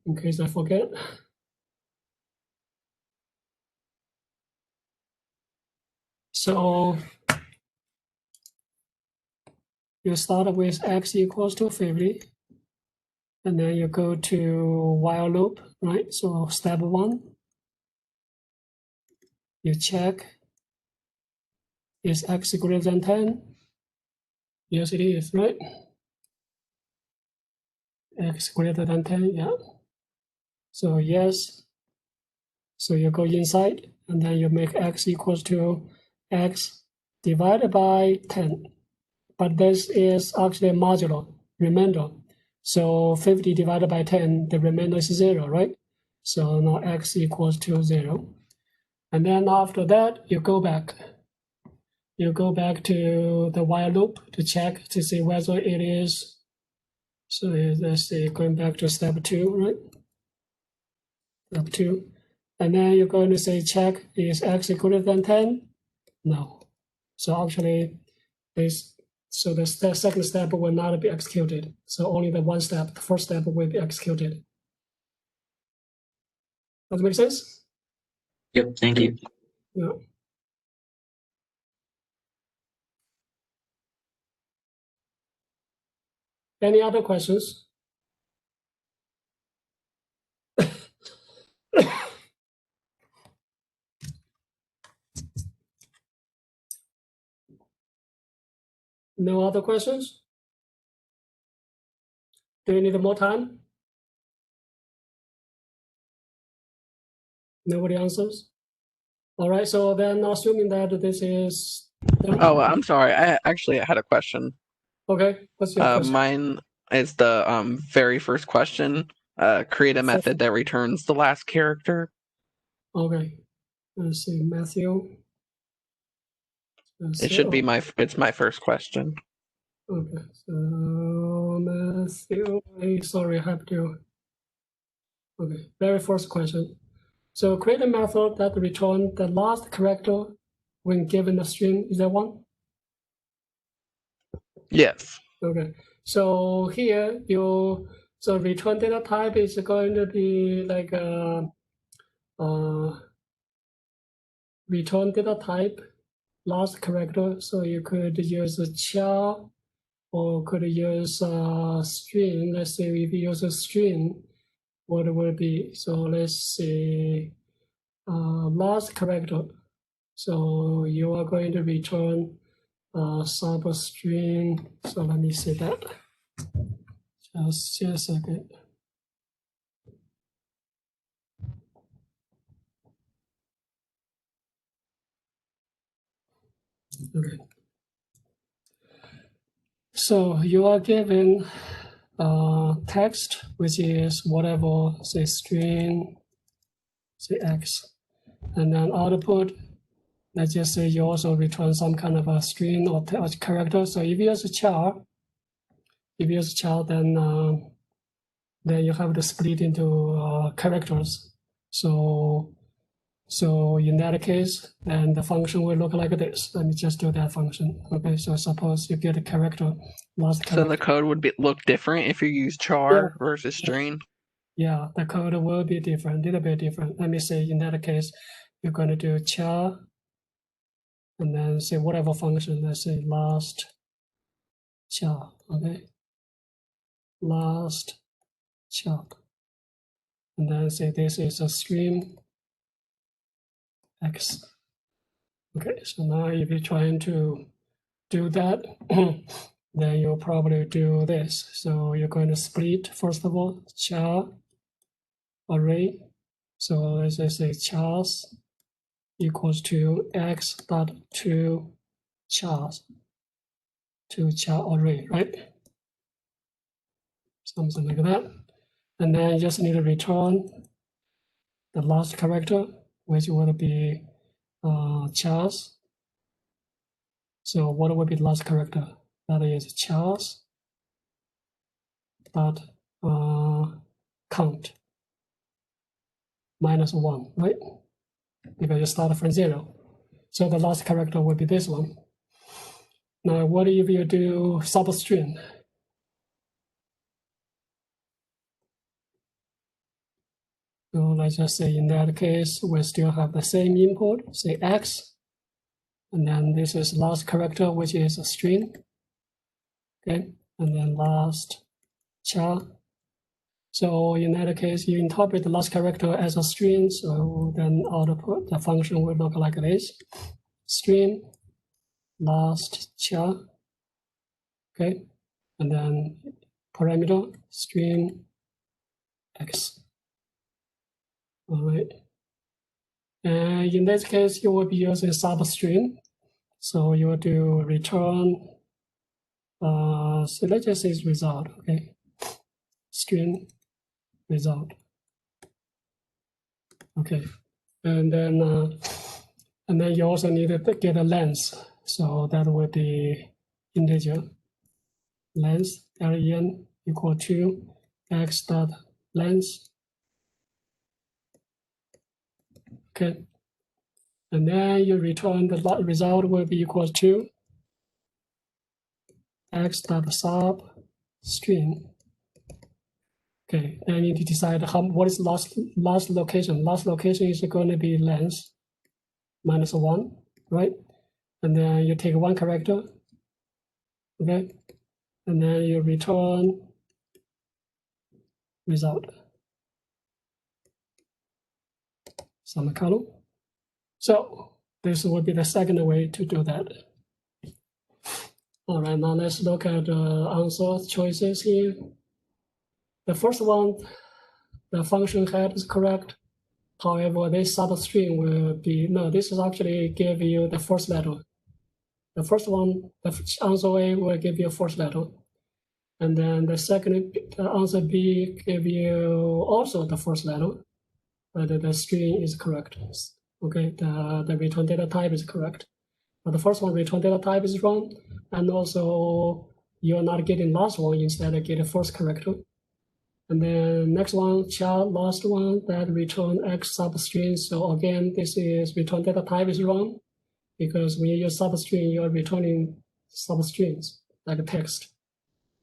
in case I forget. So you start with x equals to 50, and then you go to while loop, right? So step 1, you check, is x greater than 10? Yes, it is, right? X greater than 10, yeah. So yes, so you go inside, and then you make x equals to x divided by 10. But this is actually a modulo, remainder. So 50 divided by 10, the remainder is 0, right? So now x equals to 0. And then after that, you go back. You go back to the while loop to check to see whether it is. So let's see, going back to step 2, right? Step 2. And then you're going to say check, is x greater than 10? No. So actually, so the second step will not be executed. So only the one step, the first step will be executed. Does that make sense? Yep, thank you. Yeah. Any other questions? No other questions? Do you need more time? Nobody answers? All right, so then assuming that this is... Oh, I'm sorry. I had a question. Okay, what's your question? Mine is the very first question. Create a method that returns the last character. Okay, let's see, Matthew. It should be it's my first question. Okay, so Matthew, sorry, I have to. Okay, very first question. So create a method that returns the last character when given a string. Is that one? Yes. Okay. So here so return data type is going to be like return data type last character. So you could use a char or could use a string. Let's say if you use a string, what will be? So let's say last character. So you are going to return substring. So let me see that. Just a second. Okay. So you are given text, which is whatever, say string, say x, and then output. Let's just say you also return some kind of a string or character. So if you use a char, then you have to split into characters. So in that case, then the function will look like this. Let me just do that function. Okay, so suppose you get a character, last character. So the code would look different if you use char versus string? Yeah, the code will be different, a little bit different. Let me say in that case, you're going to do char, and then say whatever function, let's say last char, okay? Last char. And then say this is a string x. Okay, so now if you're trying to do that, then you'll probably do this. So you're going to split, first of all, char array. So let's just say chars equals to x dot to chars to char array, right? Something like that. And then you just need to return the last character, which will be chars. So what will be the last character? That is chars dot count -1, right? Because you start from 0. So the last character will be this one. Now, what if you do substring? So let's just say in that case, we still have the same input, say X, and then this is last character, which is a string. Okay, and then last char. So in that case, you interpret the last character as a string, so then output, the function will look like this. String, last char, okay, and then parameter, string, X. All right. And in this case, you will be using substring. So you will do return, so let's just say it's result, okay? String result. Okay. And then you also need to get a length. So that will be integer length, len equal to x dot length. Okay. And then you return the result will be equal to x dot sub string. Okay, then you need to decide what is last location. Last location is going to be length -1, right? And then you take one character, okay, and then you return result semicolon. So this would be the second way to do that. All right, now let's look at the answer choices here. The first one, the function head is correct. However, this substring will be, no, this is actually give you the first letter. The first one, the answer A will give you first letter. And then the second, answer B give you also the first letter, but the string is correct. Okay, the return data type is correct. But the first one, return data type is wrong. And also you're not getting last one, instead of getting first character. And then next one, child, last one, that return X substring. So again, this is return data type is wrong, because when you use substring, you're returning substrings like a text.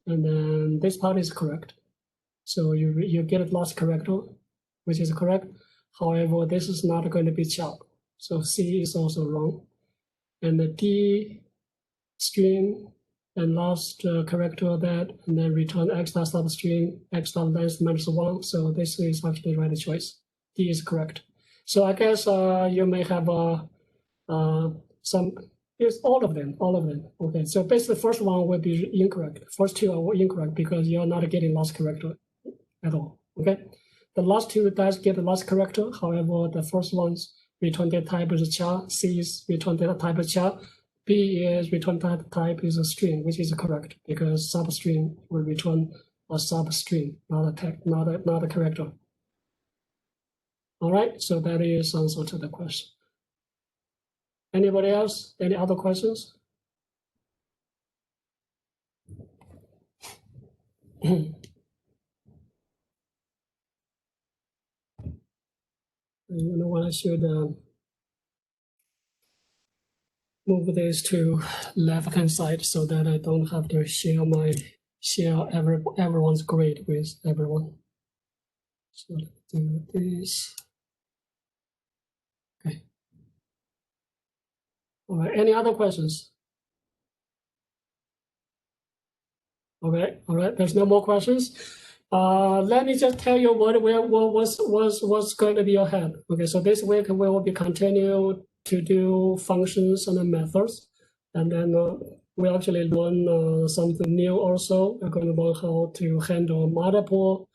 And then this part is correct. So you get last character, which is correct. However, this is not going to be child. So C is also wrong. And the D string and last character of that, and then return X dot substring, X dot length -1. So this is actually the right choice. D is correct. So I guess you may have some, it's all of them. Okay, so basically the first one will be incorrect. First two are incorrect because you're not getting last character at all, okay? The last two does get the last character. However, the first one's return data type is char, C is return data type is char, B is return data type is a string, which is correct because substring will return a substring, not a text, not a character. All right, so that is answer to the question. Anybody else? Any other questions? You know what, I should move this to left-hand side so that I don't have to share everyone's grade with everyone. So let's do this. Okay. All right, any other questions? All right, there's no more questions. Let me just tell you what's going to be ahead. Okay, so this week we will be continue to do functions and methods, and then we actually learn something new also. We're going to learn how to handle multiple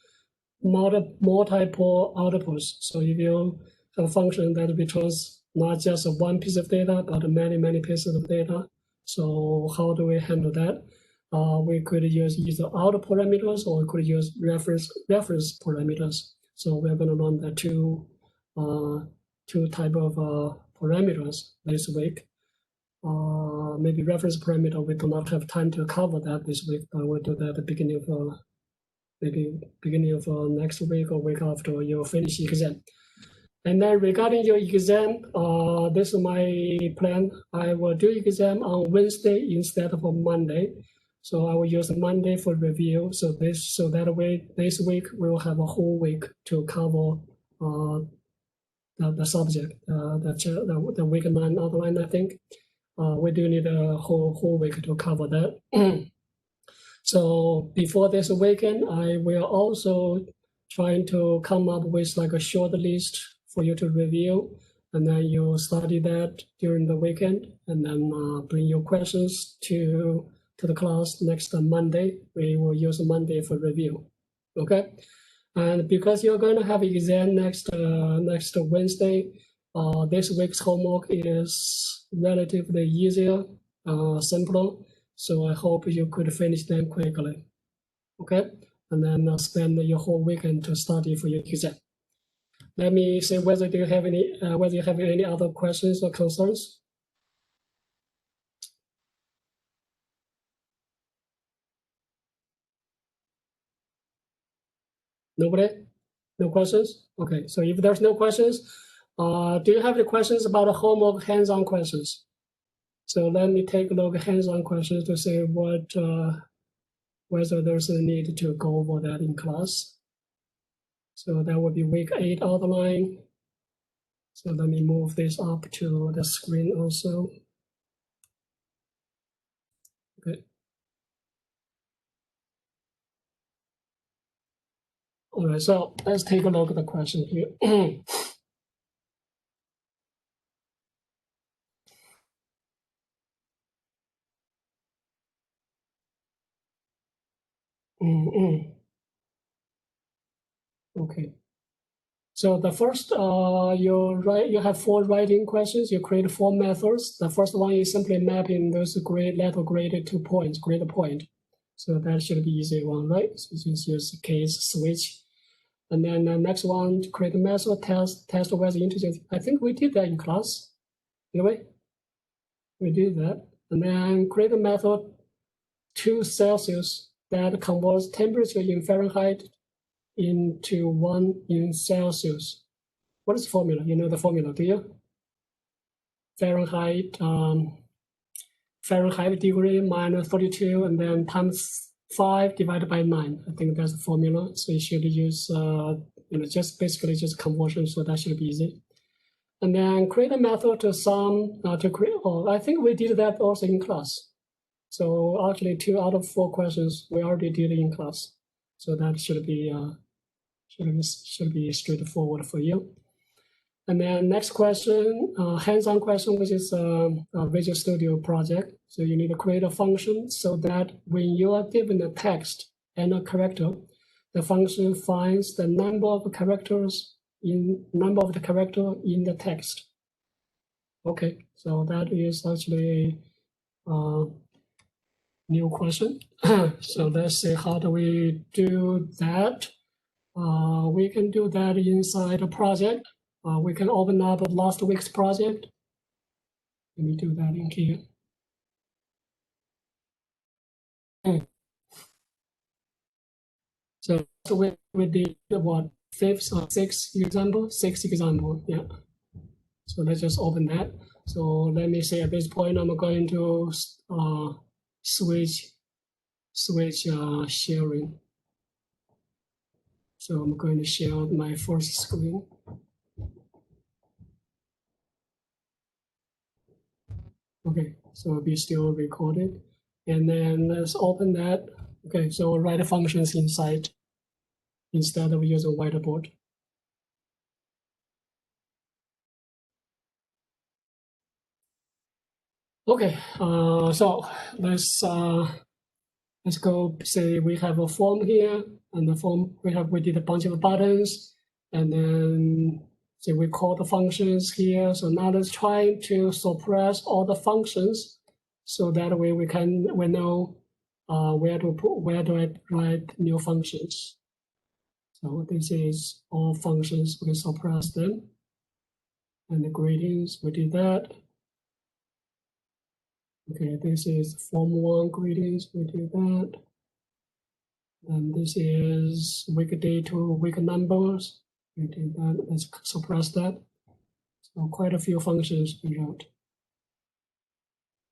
outputs. So if you have a function that returns not just one piece of data, but many pieces of data, so how do we handle that? We could use either outer parameters or we could use reference parameters. So we're going to learn the two type of parameters this week. Maybe reference parameter, we do not have time to cover that this week, but we'll do that at the beginning of next week or week after you finish exam. And then regarding your exam, this is my plan. I will do exam on Wednesday instead of on Monday. So I will use Monday for review. So that way, this week we will have a whole week to cover the subject, the week 9 outline, I think. We do need a whole week to cover that. So before this weekend, I will also trying to come up with like a short list for you to review, and then you study that during the weekend, and then bring your questions to the class next Monday. We will use Monday for review. Okay, and because you're going to have exam next Wednesday, this week's homework is relatively easier, simpler. So I hope you could finish them quickly. Okay, and then spend your whole weekend to study for your exam. Let me see whether you have any other questions or concerns. Nobody? No questions? Okay, so if there's no questions, do you have any questions about the homework hands-on questions? So let me take a look at hands-on questions to see whether there's a need to go over that in class. So that would be week 8 outline. So let me move this up to the screen also. Okay. All right, so let's take a look at the question here. Okay. So the first, you have 4 writing questions. You create 4 methods. The first one is simply mapping those letter graded to points, grade point. So that should be easy one, right? So just use case switch. And then the next one, to create a method, test whether integers. I think we did that in class. Anyway, we did that. And then create a method to Celsius that converts temperature in Fahrenheit into 1 in Celsius. What is the formula? You know the formula, do you? Fahrenheit degree minus 32, and then times 5 divided by 9. I think that's the formula. So you should use, just basically just conversion. So that should be easy. And then create a method to sum, to create, I think we did that also in class. So actually 2 out of 4 questions we already did in class. So that should be straightforward for you. And then next question, hands-on question, which is a Visual Studio project. So you need to create a function so that when you are given a text and a character, the function finds the number of the character in the text. Okay, so that is actually a new question. So let's see, how do we do that? We can do that inside a project. We can open up last week's project. Let me do that in here. So we did what, 6 example, yeah. So let's just open that. So let me say at this point, I'm going to switch sharing. So I'm going to share my first screen. Okay, so it'll be still recorded. And then let's open that. Okay, so we'll write the functions inside instead of using whiteboard. Okay, so let's go. Say we have a form here, and the form we did a bunch of buttons, and then say we call the functions here. So now let's try to suppress all the functions, so that way we know where to write new functions. So this is all functions, we suppress them. And the greetings, we did that. Okay, this is form 1 greetings, we did that. And this is weekday to week numbers, we did that. Let's suppress that. So quite a few functions we wrote.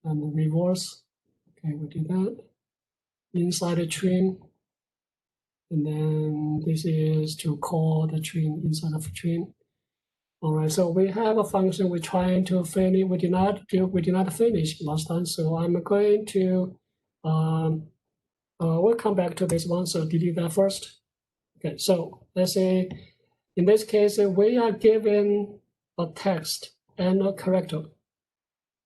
And the reverse, okay, we did that. Inside the trim, And then this is to call the string inside of string. All right, so we have a function we're trying to finish. We did not finish last time, so I'm going to we'll come back to this one. So delete that first. Okay, so let's say in this case we are given a text and a character.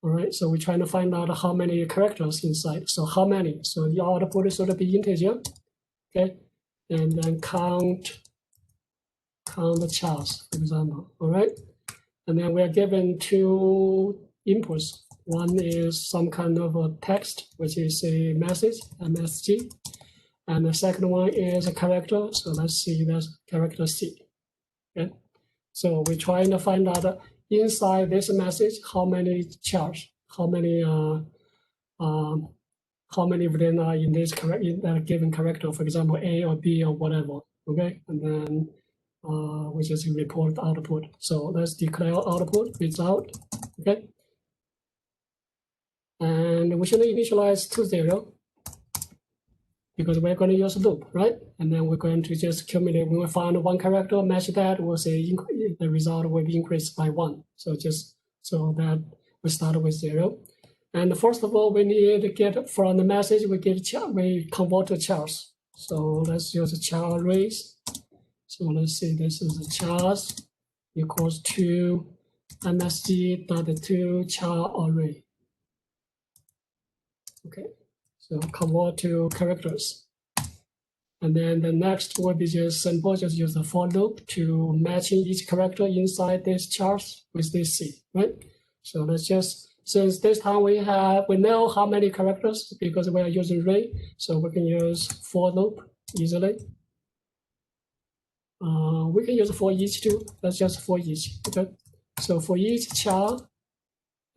All right, so we're trying to find out how many characters inside. So how many? So the output is going to be integer. Okay, and then count the chars, for example. All right, and then we are given two inputs. One is some kind of a text, which is a message, MSG, and the second one is a character. So let's see, that's character C. Okay, so we're trying to find out inside this message how many chars, how many within in this in that given character, for example, A or B or whatever. Okay, and then we just report the output. So let's declare output result. Okay, and we should initialize to 0 because we're going to use loop, right? And then we're going to just accumulate. When we find one character, match that, we'll say the result will be increased by 1. So just so that we start with 0. And first of all, we need to get from the message, we convert to chars. So let's use a char arrays. So let's say this is a chars equals to msg.to char array. Okay, so convert to characters. And then the next will be just simple, just use the for loop to matching each character inside this chars with this C, right? So let's just, since this time we know how many characters because we are using array, so we can use for loop easily. We can use for each too. That's just for each. Okay. So for each char,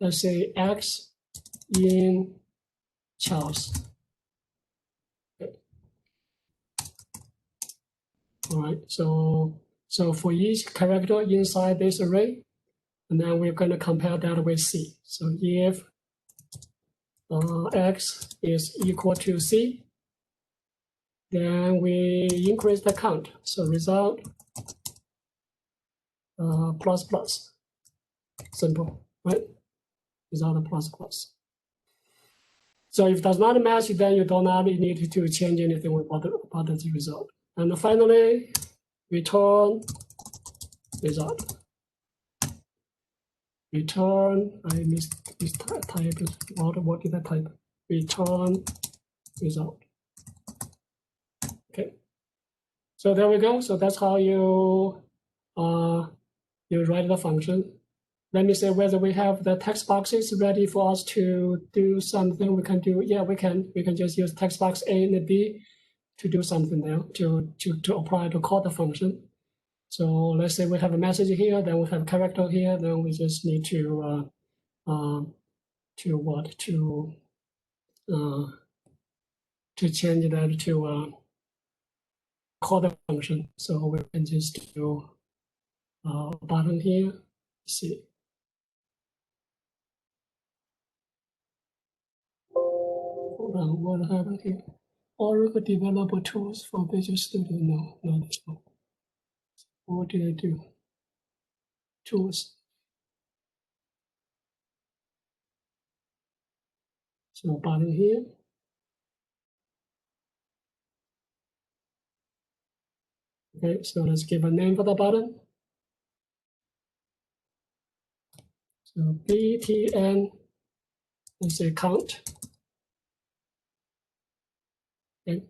let's say X in chars. Okay. All right. So for each character inside this array, and then we're going to compare that with C. So if X is equal to C, then we increase the count. So result plus plus. Simple, right? Result plus plus. So if it does not match, then you do not need to change anything about the result. And finally, return result. Return, I mistyped. What did I type? Return result. Okay. So there we go. So that's how you write the function. Let me say whether we have the text boxes ready for us to do something. We can do, yeah, we can just use text box A and B to do something there, to apply, to call the function. So let's say we have a message here, then we have a character here, then we just need to change that to call the function. So we can just do a button here. Let's see. Hold on, what happened here? Oracle Developer Tools for Visual Studio. No, not this one. What did I do? Tools. So button here. Okay, so let's give a name for the button. So btn, let's say count. Okay.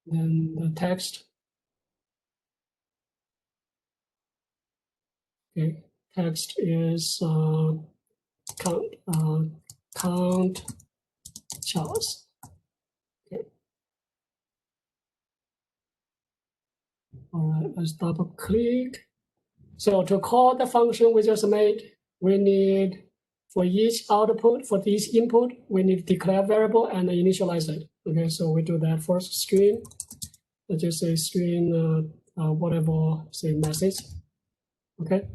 Then the text. Okay, text is count chars. Okay. All right, let's double click. So to call the function we just made, we need for each output, for each input, we need to declare variable and initialize it. Okay, so we do that first. String, let's just say string whatever, say message. Okay,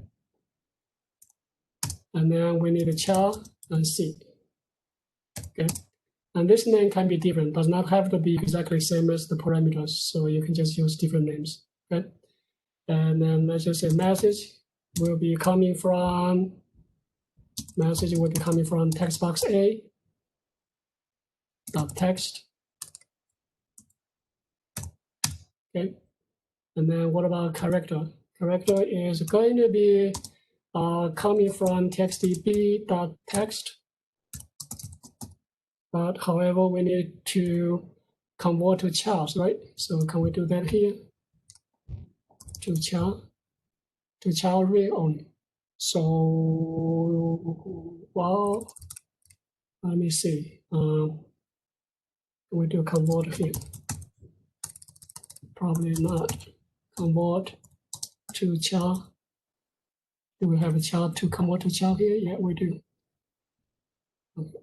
and then we need a char and C. Okay, And this name can be different, does not have to be exactly same as the parameters. So you can just use different names, okay? And then let's just say message will be coming from text box A dot text. Okay. And then what about character? Character is going to be coming from txtb.text. But however, we need to convert to chars, right? So can we do that here? To char array only. So, well, let me see. We do convert here. Probably not. Convert to char. Do we have a char to convert to char here? Yeah, we do. Okay.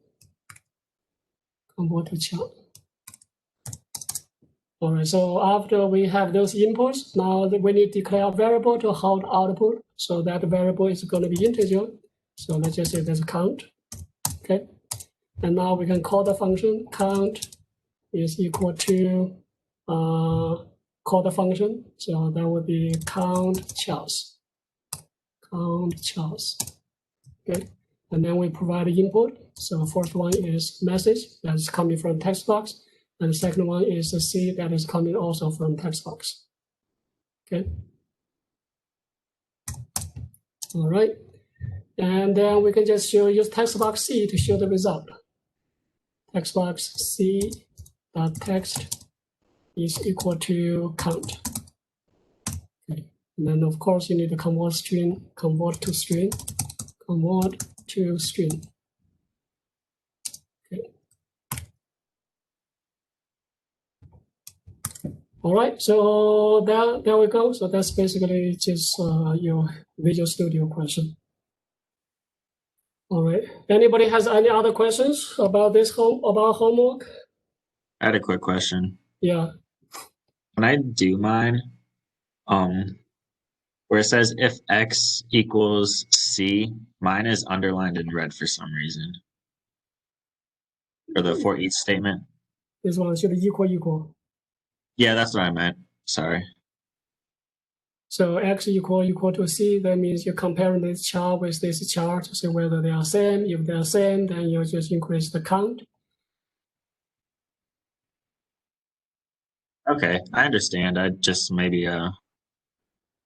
Convert to char. All right, so after we have those inputs, now we need to declare a variable to hold output. So that variable is going to be integer. So let's just say there's a count. Okay. And now we can call the function count is equal to call the function. So that would be count chars. Count chars. Okay. And then we provide the input. So first one is message that's coming from text box. And the second one is the C that is coming also from text box. Okay. All right. And then we can just use text box C to show the result. Text box C dot text is equal to count. Okay. And then of course you need to convert to string. Okay. All right, so there we go. So that's basically just your Visual Studio question. All right. Anybody has any other questions about this about homework? I had a quick question. Yeah. When I do mine, where it says if X equals C, mine is underlined in red for some reason. Or the for each statement. This one should equal. Yeah, that's what I meant. Sorry. So X equal to C, that means you're comparing this char with this char to see whether they are same. If they are same, then you just increase the count. Okay, I understand. I just maybe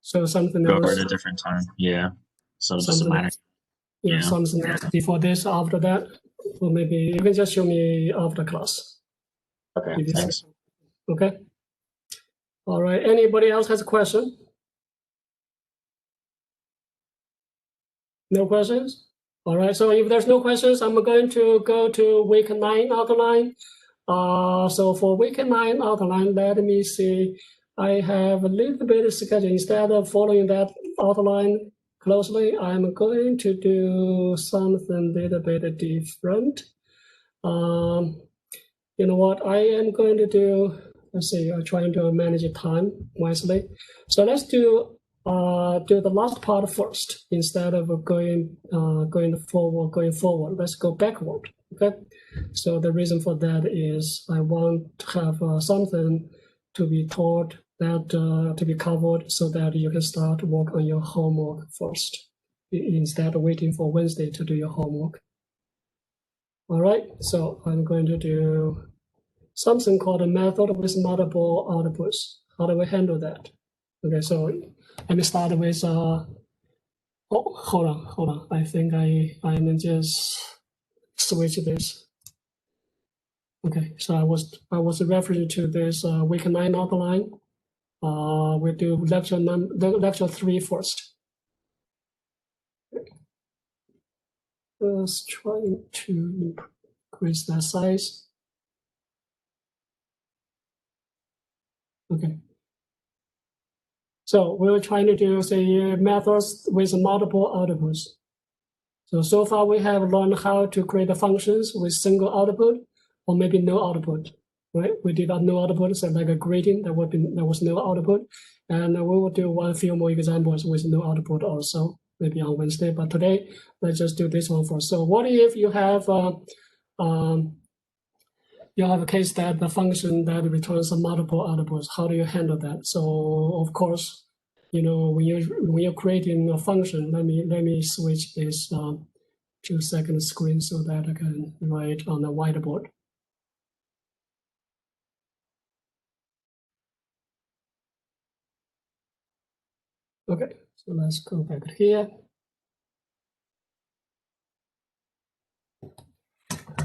so something go else. over at a different time. Yeah. So it doesn't matter. Yeah, something else before this, after that. Or maybe you can just show me after class. Okay, thanks. Okay. All right. Anybody else has a question? No questions? All right. So if there's no questions, I'm going to go to week 9 outline. So for week 9 outline, let me see. I have a little bit of schedule. Instead of following that outline closely, I'm going to do something a little bit different. You know what I am going to do? Let's see. I'm trying to manage time wisely. So let's do the last part first instead of going forward. Let's go backward. Okay. So the reason for that is I want to have something to be taught that to be covered so that you can start work on your homework first instead of waiting for Wednesday to do your homework. All right. So I'm going to do something called a method with multiple outputs. How do we handle that? Okay, so let me start with, hold on. I think I'm just switch this. Okay, so I was referring to this week 9 outline. We do lecture 3 first. Just trying to increase that size. Okay. So we were trying to do say methods with multiple outputs. So far we have learned how to create the functions with single output or maybe no output, right? We did no output, so like a greeting there was no output, and we will do one few more examples with no output also maybe on Wednesday. But today let's just do this one first. So what if you have you have a case that the function that returns multiple outputs. How do you handle that? So of course, when you're creating a function, let me switch this to second screen so that I can write on the whiteboard. Okay, so let's go back here.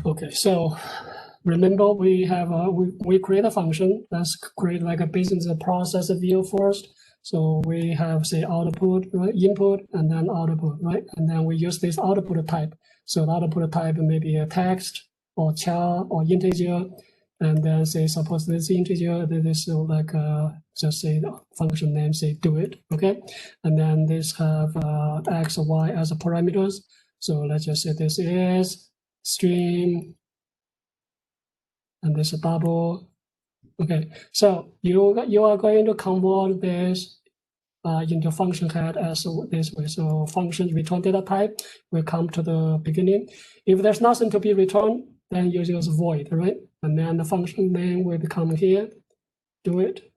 Okay, so remember we have we create a function. Let's create like a business process view first. So we have say output, right? Input and then output, right? And then we use this output type. So the output type may be a text or char or integer. And then say suppose this integer, this is like just say the function name, say do it, okay? And then this have x or y as parameters. So let's just say this is string, and this is double. Okay, so you are going to convert this into function head as this way. So function return data type will come to the beginning. If there's nothing to be returned, then you use void, right? And then the function name will become here, do it,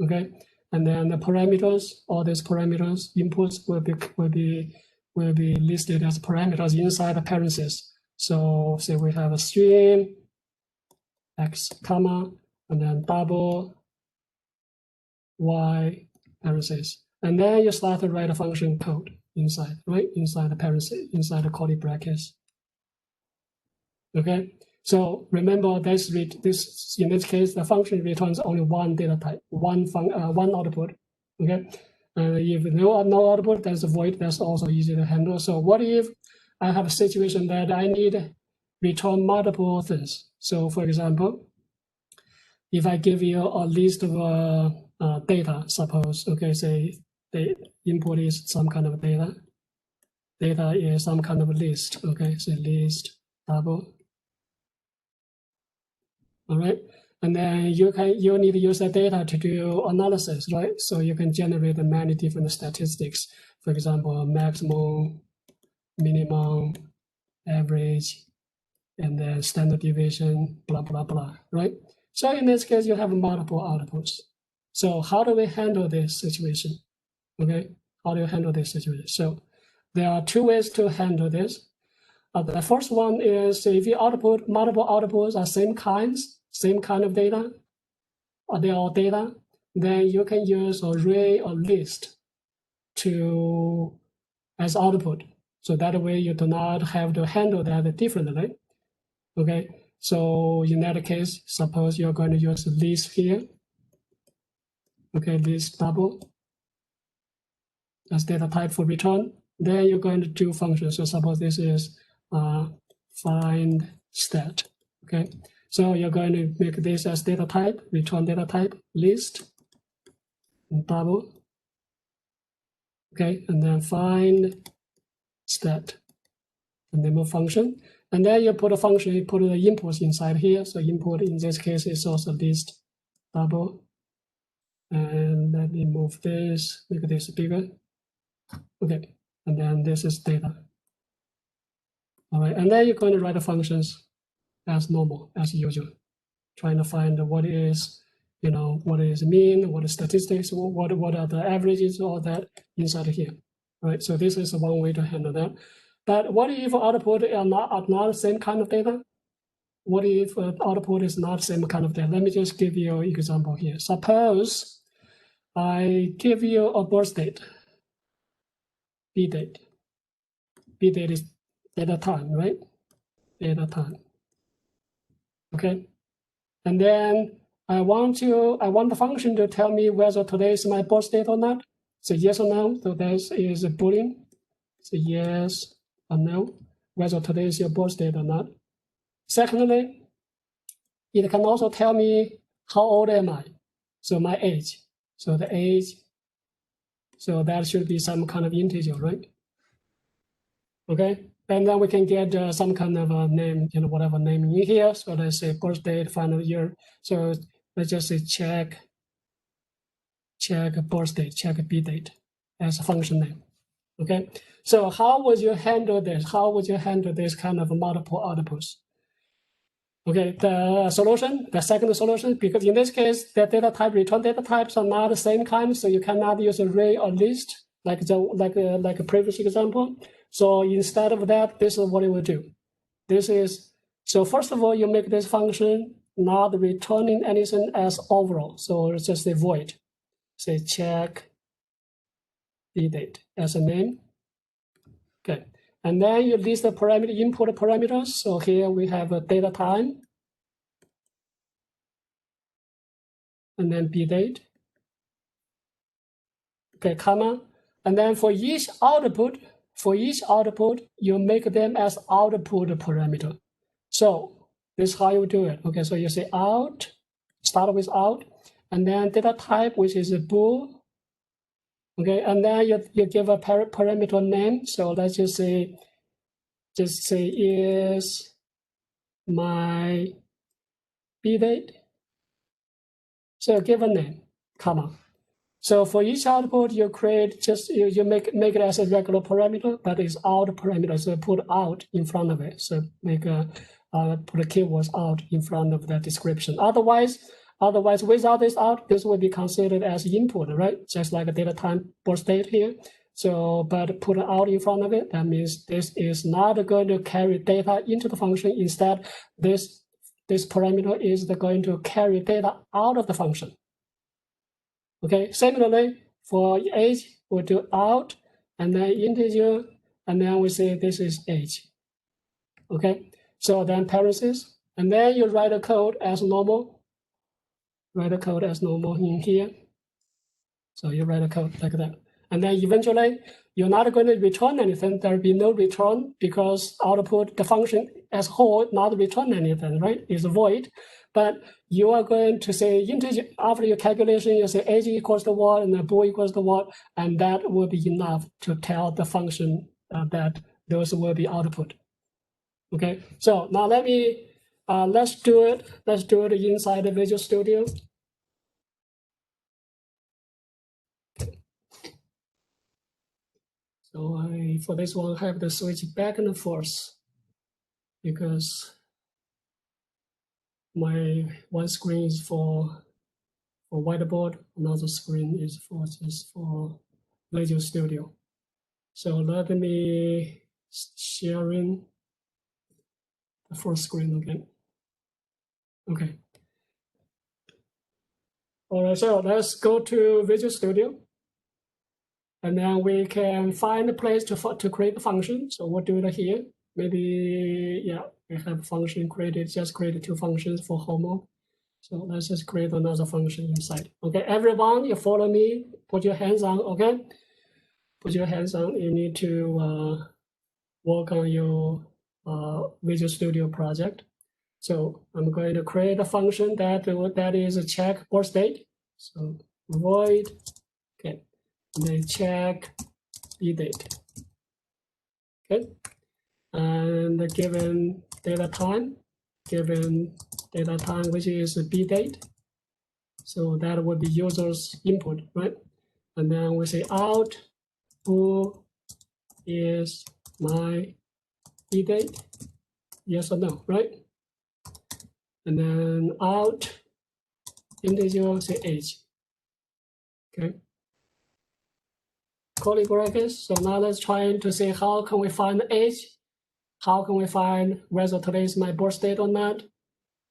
okay? And then the parameters, all these parameters, inputs will be listed as parameters inside the parentheses. So say we have a string, x comma, and then double, y, parentheses. And then you start to write a function code inside, right? Inside the parentheses, inside the curly brackets. Okay, so remember this in this case, the function returns only one data type, one output. Okay, if no output, there's a void. That's also easy to handle. So what if I have a situation that I need return multiple things? So for example, if I give you a list of data, suppose, okay, say the input is some kind of data is some kind of list, okay, so list double. All right, and then you need to use the data to do analysis, right? So you can generate many different statistics. For example, maximum, minimum, average, and then standard deviation, blah blah blah, right? So in this case, you have multiple outputs. So how do we handle this situation? Okay, how do you handle this situation? So there are two ways to handle this. The first one is if you output multiple outputs are same kind of data, or they are all data, then you can use array or list as output. So that way you do not have to handle that differently. Okay, so in that case, suppose you're going to use list here. Okay, list double as data type for return. Then you're going to do functions. So suppose this is find stat. Okay, so you're going to make this as data type, return data type, list, and double. Okay, and then find stat, the name of function. And then you put a function, you put the inputs inside here. So input in this case is also list double. And let me move this, make this bigger. Okay, and then this is data. All right, and then you're going to write the functions as normal, as usual, trying to find what is, what is mean, what is statistics, what are the averages, all that inside here. Right, so this is one way to handle that. But what if output are not the same kind of data? What if output is not the same kind of data? Let me just give you an example here. Suppose I give you a birth date, B date. B date is data time, right? Data time. Okay. And then I want the function to tell me whether today is my birth date or not. So yes or no. So this is a Boolean. So yes or no, whether today is your birth date or not. Secondly, it can also tell me how old am I. So my age. So the age. So that should be some kind of integer, right? Okay. And then we can get some kind of a name, whatever name in here. So let's say birth date, final year. So let's just say check birth date, check B date as a function name. Okay. So how would you handle this? How would you handle this kind of multiple outputs? Okay, the solution, the second solution, because in this case, the data type, return data types are not the same kind, so you cannot use array or list like a previous example. So instead of that, this is what it will do. This is, so first of all, you make this function not returning anything as overall. So it's just a void. Say check bdate as a name. Okay. And then you list the parameter input parameters. So here we have a data time. And then bdate. Okay, comma. And then for each output, you make them as output parameter. So this is how you do it. Okay, so you say out, start with out, and then data type, which is a bool. Okay, and then you give a parameter name. So let's just say is my bdate. So give a name, comma. So for each output, you create you make it as a regular parameter, but it's out parameter. So put out in front of it. So make put a keywords out in front of the description. Otherwise, without this out, this will be considered as input, right? Just like a data time birth date here. So, but put out in front of it, that means this is not going to carry data into the function. Instead, this parameter is going to carry data out of the function. Okay, similarly, for age, we'll do out, and then integer, and then we say this is age. Okay, so then parentheses, and then you write the code as normal. Write the code as normal in here. So you write a code like that. And then eventually, you're not going to return anything. There will be no return because output, the function as whole, not return anything, right? It's void. But you are going to say integer, after your calculation, you say age equals to what and the bool equals to what, and that will be enough to tell the function that those will be output. Okay, so now let's do it inside the Visual Studio. So for this one, I have to switch back and forth because my one screen is for whiteboard, another screen is just for Visual Studio. So let me sharing the first screen again. Okay. All right, so let's go to Visual Studio. And then we can find a place to create the function. So we'll do it here. Maybe, yeah, we have function created, just created 2 functions for homo. So let's just create another function inside. Okay, everyone, you follow me, put your hands on, okay? Put your hands on, you need to work on your Visual Studio project. So I'm going to create a function that is a check birth date. So void, okay. And then check bdate. Okay. And given data time, which is bdate. So that would be user's input, right? And then we say out, who is my bdate? Yes or no, right? And then out, integer, say age. Okay. Curly brackets. So now let's try to see how can we find the age? How can we find whether today is my birth date or not?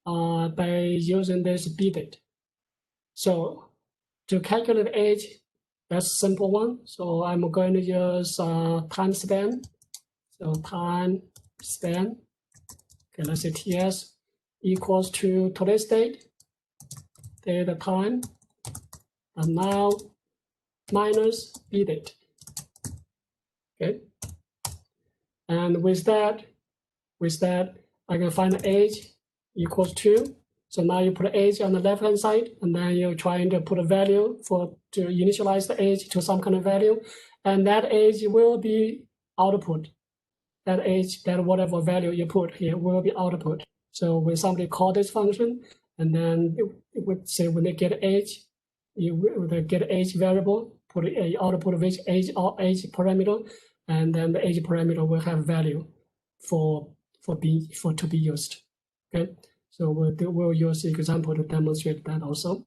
By using this bdate. So to calculate age, that's a simple one. So I'm going to use time span. So time span. Okay, let's say TS equals to today's date, data time, and now minus bdate. Okay. And with that, I can find the age equals 2. So now you put age on the left-hand side, and then you're trying to put a value to initialize the age to some kind of value, and that age will be output. That age, that whatever value you put here will be output. So when somebody call this function, and then it would say when they get age, you will get age variable, put a output of age parameter, and then the age parameter will have value to be used. Okay, So we'll use the example to demonstrate that also.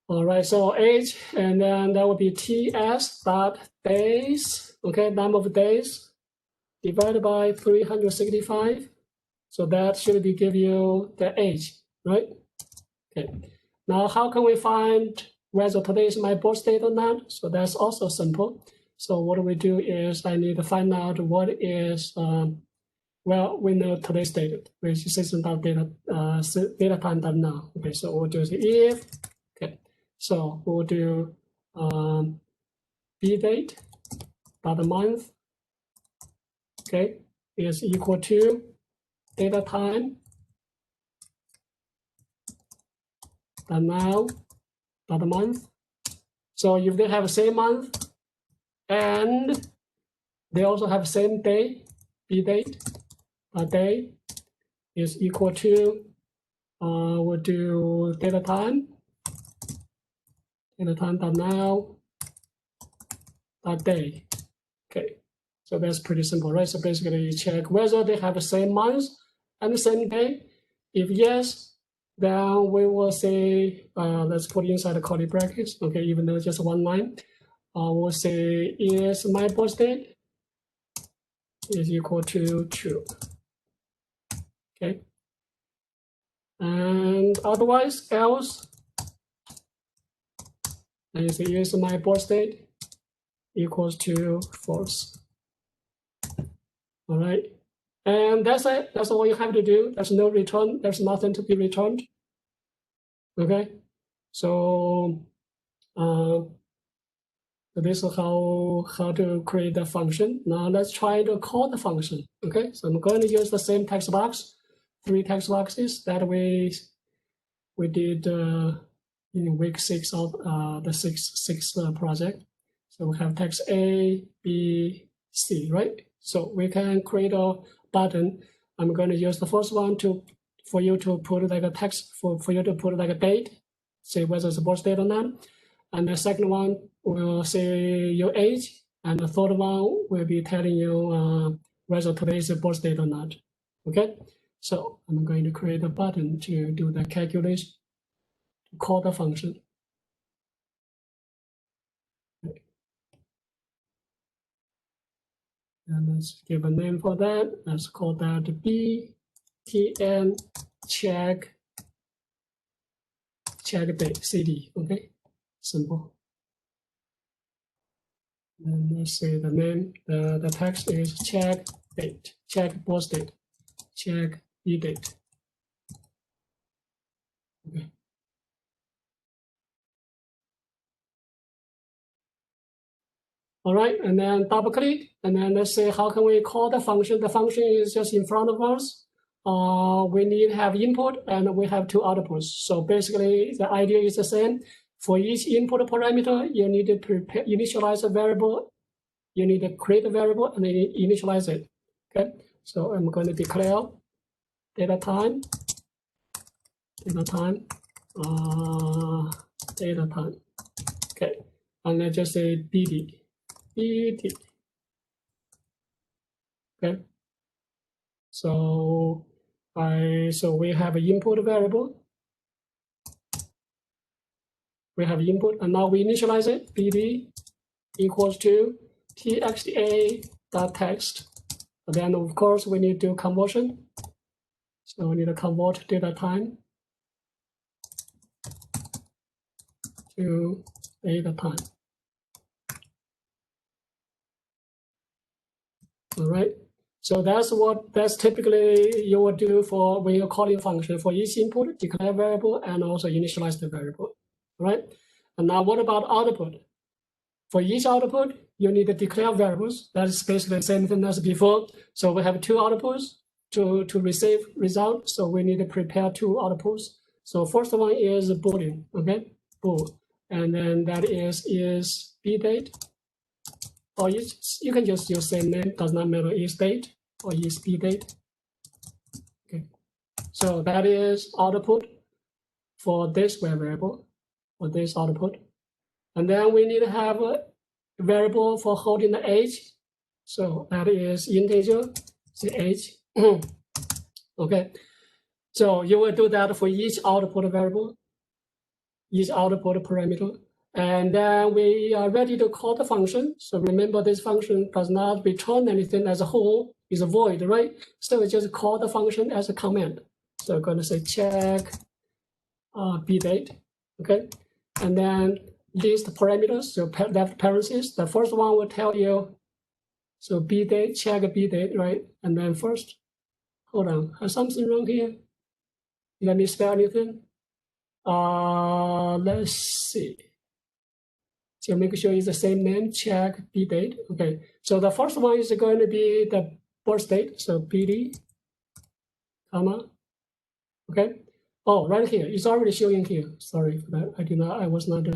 All right, so age, and then that will be TS dot days, okay, number of days divided by 365. So that should be give you the age, right? Okay. Now, how can we find whether today is my birth date or not? So that's also simple. So what we do is I need to find out what is, well, we know today's date, which is system.data data time.now. Okay, so we'll do the if, okay. So we'll do b date dot month, okay, is equal to data time dot now dot month. So if they have the same month and they also have the same day, b date day is equal to we'll do data time dot now dot day. Okay, so that's pretty simple, right? So basically you check whether they have the same month and the same day. If yes, then we will say, let's put inside the curly brackets, okay, even though it's just one line. We'll say is my birth date is equal to true. Okay. And otherwise, else, and you say is my birth date equals to false. All right. And that's it. That's all you have to do. There's no return. There's nothing to be returned. Okay. So this is how to create the function. Now let's try to call the function. Okay. So I'm going to use the same text box, 3 text boxes that we did in week 6 of the six project. So we have text A, B, C, right? So we can create a button. I'm going to use the first one for you to put like a text for you to put like a date, say whether it's a birth date or not. And the second one will say your age, and the third one will be telling you whether today is a birth date or not. Okay, so I'm going to create a button to do the calculation, to call the function. Okay. And let's give a name for that. Let's call that btn check date cd. Okay, simple. And let's say the name, the text is check date, check birth date, check b date. Okay. All right, and then double click, and then let's say how can we call the function? The function is just in front of us. We need to have input and we have 2 outputs. So basically the idea is the same. For each input parameter, you need to initialize a variable. You need to create a variable and then initialize it. Okay, so I'm going to declare data time, okay, and let's just say BD. Okay, so we have an input variable. We have input, and now we initialize it. BD equals to txta.text. And then of course we need to do conversion. So we need to convert data time to data time. All right. So that's typically you would do for when you're calling function. For each input, declare variable and also initialize the variable. All right. And now what about output? For each output, you need to declare variables. That is basically the same thing as before. So we have 2 outputs to receive result. So we need to prepare 2 outputs. So first one is Boolean, okay, bool, and then that is b date, or you can just use same name, does not matter, is date or is b date. Okay, so that is output for this variable, for this output, and then we need to have a variable for holding the age. So that is integer, the age. Okay, So you will do that for each output variable, each output parameter. And then we are ready to call the function. So remember, this function does not return anything as a whole, it's a void, right? So we just call the function as a command. So we're going to say check bdate, okay? And then list parameters, so left parentheses. The first one will tell you, so bdate, check bdate, right? And then first, hold on, has something wrong here? Did I misspell anything? Let's see. So make sure it's the same name, check bdate. Okay, so the first one is going to be the birth date, so bd, comma, okay. Oh, right here, it's already showing here. Sorry for that, I was not.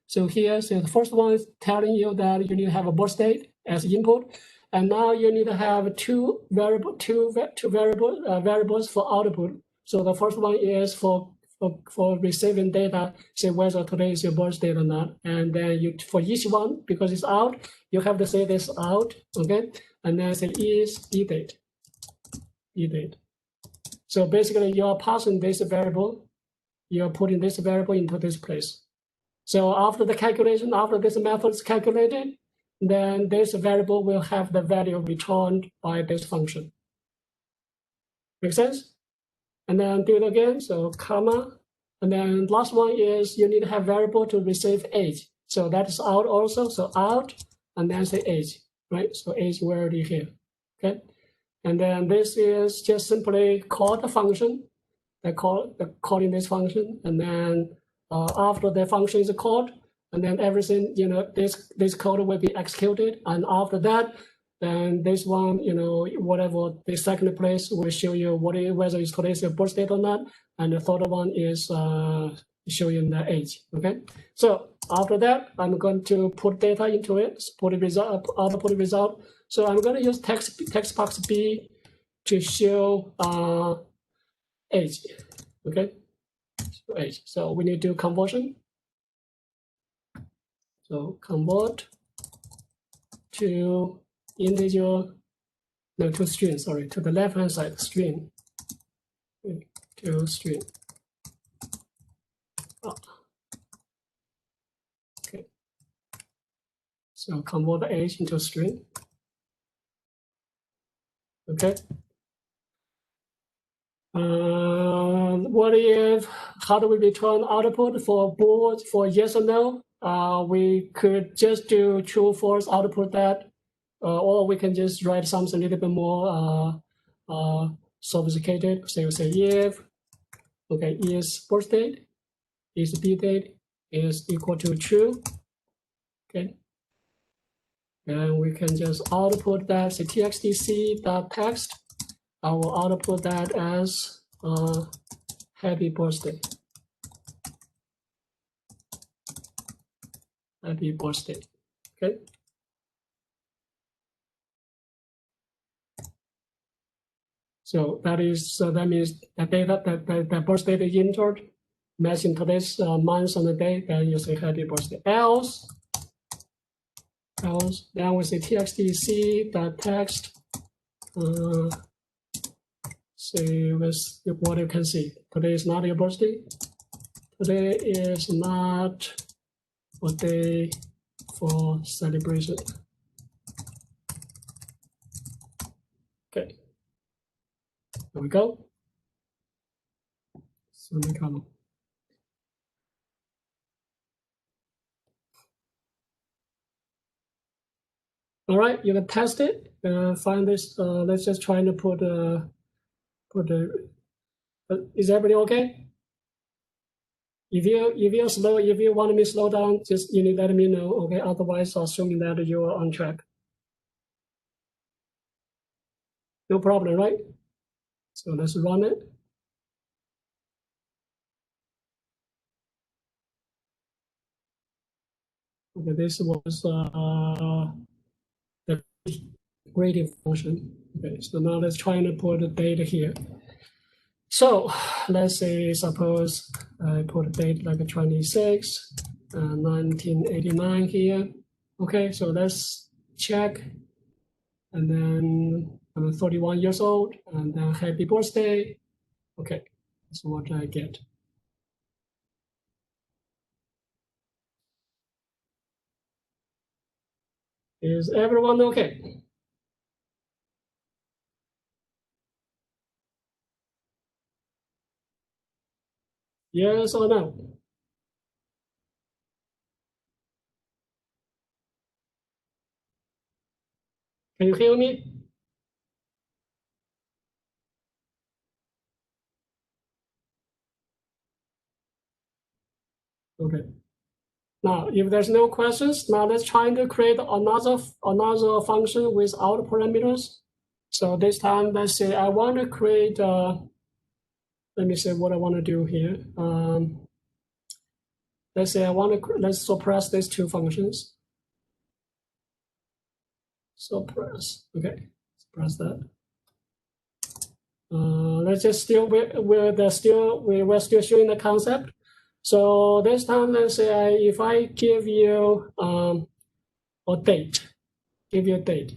So here, so the first one is telling you that you need to have a birth date as input, and now you need to have two variables for output. So the first one is for receiving data, say whether today is your birth date or not. And then you, for each one, because it's out, you have to say this out, okay? And then say is bdate. So basically you're passing this variable, you're putting this variable into this place. So after the calculation, after this method is calculated, then this variable will have the value returned by this function. Make sense? And then do it again, so comma, and then last one is you need to have variable to receive age. So that is out also, so out, and then say age, right? So age we already here, okay? And then this is just simply call the function, calling this function, and then after the function is called, and then everything, this code will be executed, and after that, then this one, whatever the second place will show you whether it's today's your birth date or not, and the third one is showing the age. Okay, so after that, I'm going to put data into it, put a result, output result. So I'm going to use text box B to show age. Okay, so age. So we need to do conversion. So convert to integer, no, to string, sorry, to the left-hand side, string, to string. Oh. Okay. So convert the age into string. Okay. How do we return output for board for yes or no? We could just do true, false, output that, or we can just write something a little bit more sophisticated. So you say if, okay, is birth date, is bdate is equal to true, okay. And we can just output that, say txtc.text. I will output that as happy birthday. Happy birthday, okay. So that means the data that the birth date is entered, matching today's month and the day, then you say happy birthday. Else, then we say txtc.text. Say with what you can see. Today is not your birthday. Today is not a day for celebration. Okay. There we go. Semicolon. All right, you can test it. Find this. Let's just try to put is everybody okay? If you're slow, if you want me to slow down, just let me know. Okay. Otherwise, assuming that you are on track. No problem, right? So let's run it. Okay, this was the grading function. Okay, so now let's try and put the data here. So let's say, suppose I put a date like 26, 1989 here. Okay, so let's check. And then I'm 31 years old, and then happy birthday. Okay, That's what I get. Is everyone okay? Yes or no? Can you hear me? Okay. Now, if there's no questions, now let's try to create another function without parameters. So this time, let's say I want to create. Let me say what I want to do here. Let's say let's suppress these two functions. Suppress. Okay, suppress that. Let's just still we're still showing the concept. So this time, let's say if I give you a date, give you a date.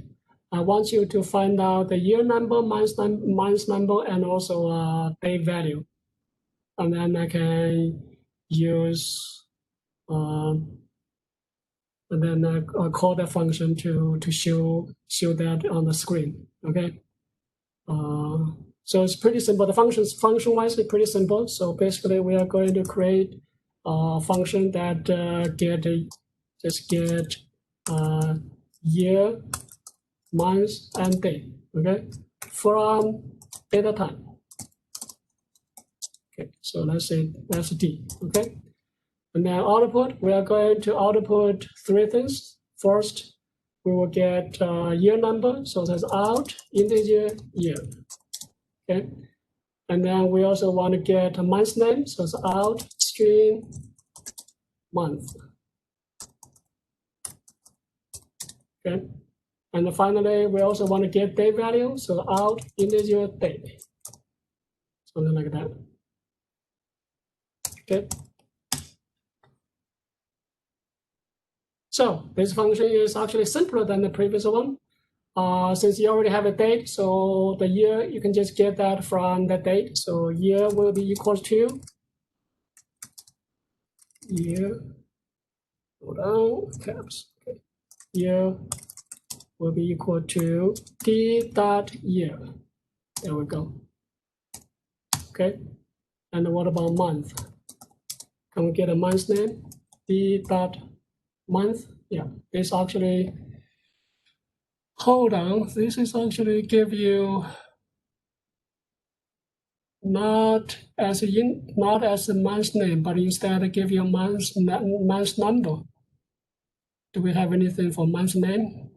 I want you to find out the year number, month number, and also date value, and then I can use and then I call that function to show that on the screen. Okay. So it's pretty simple. The function wise is pretty simple. So basically, we are going to create a function that get year, month, and day. Okay, from data time. Okay, so let's say that's D. Okay, and then output, we are going to output three things. First, we will get year number. So that's out integer year. Okay, and then we also want to get a month name, so it's out string month. Okay, and finally we also want to get date value, so out integer date, something like that. Okay. So this function is actually simpler than the previous one. Since you already have a date, so the year, you can just get that from the date. So year will be equal to year, hold on, caps, okay. Year will be equal to D dot year. There we go. Okay. And what about month? Can we get a month name? D dot month. Yeah, this actually, hold on, this is actually give you not as a month name, but instead give you a month number. Do we have anything for month name?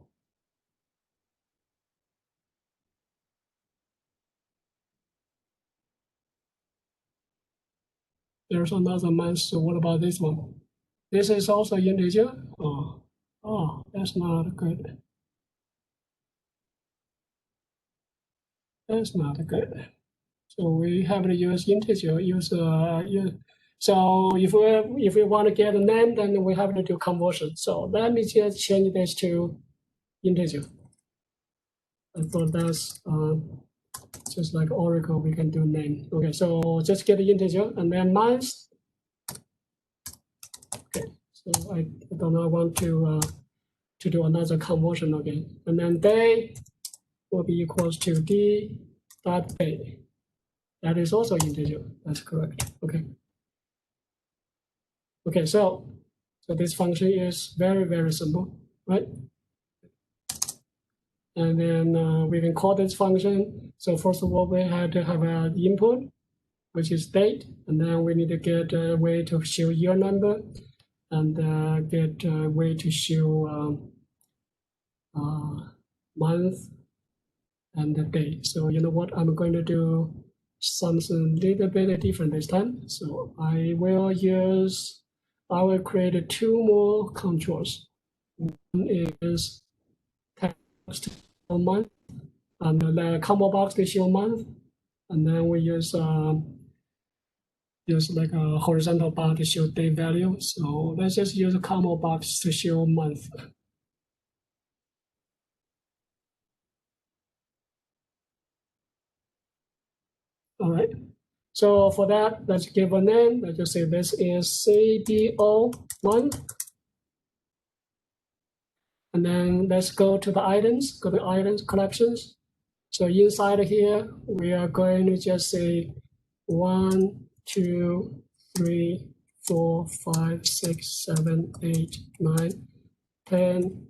There's another month. So what about this one? This is also integer. Oh, that's not good. That's not good. So we have to use integer. So if we want to get a name, then we have to do conversion. So let me just change this to integer. I thought that's just like Oracle, we can do name. Okay, so just get the integer and then month. Okay, so I do not want to do another conversion again. And then day will be equals to D dot day. That is also integer. That's correct. Okay. Okay, so this function is very, very simple, right? And then we can call this function. So first of all, we had to have an input, which is date, and then we need to get a way to show year number, and get a way to show month and the day. So you know what? I'm going to do something a little bit different this time. So I will create two more controls. One is text for month, and the combo box to show month, and then we use like a horizontal bar to show date value. So let's just use a combo box to show month. All right. So for that, let's give a name. Let's just say this is CBO month. And then let's go to the items, go to items, collections. So inside here, we are going to just say 1, 2, 3, 4, 5, 6, 7, 8, 9, 10,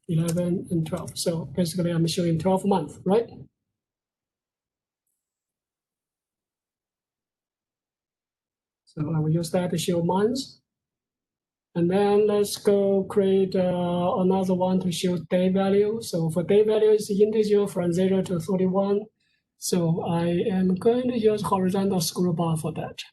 11, and 12. So basically, I'm showing 12 months, right? So I will use that to show months. And then let's go create another one to show day value. So for day value, it's integer from 0 to 31. So I am going to use horizontal scroll bar for that.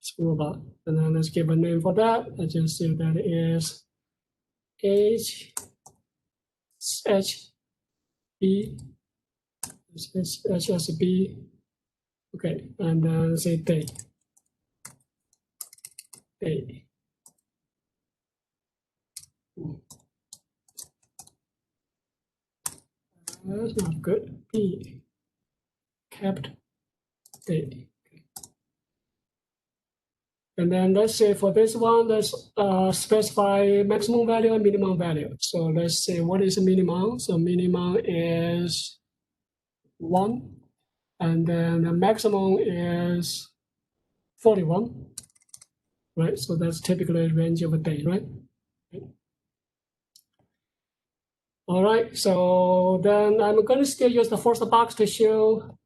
Scroll bar. And then let's give a name for that. Let's just say that is HSB. HSB. Okay, and then say day. Day. That's not good. B. Kept day. And then let's say for this one, let's specify maximum value and minimum value. So let's say what is the minimum? So minimum is 1. And then the maximum is 41, right? So that's typically a range of a day, right? All right, so then I'm going to still use the first box to show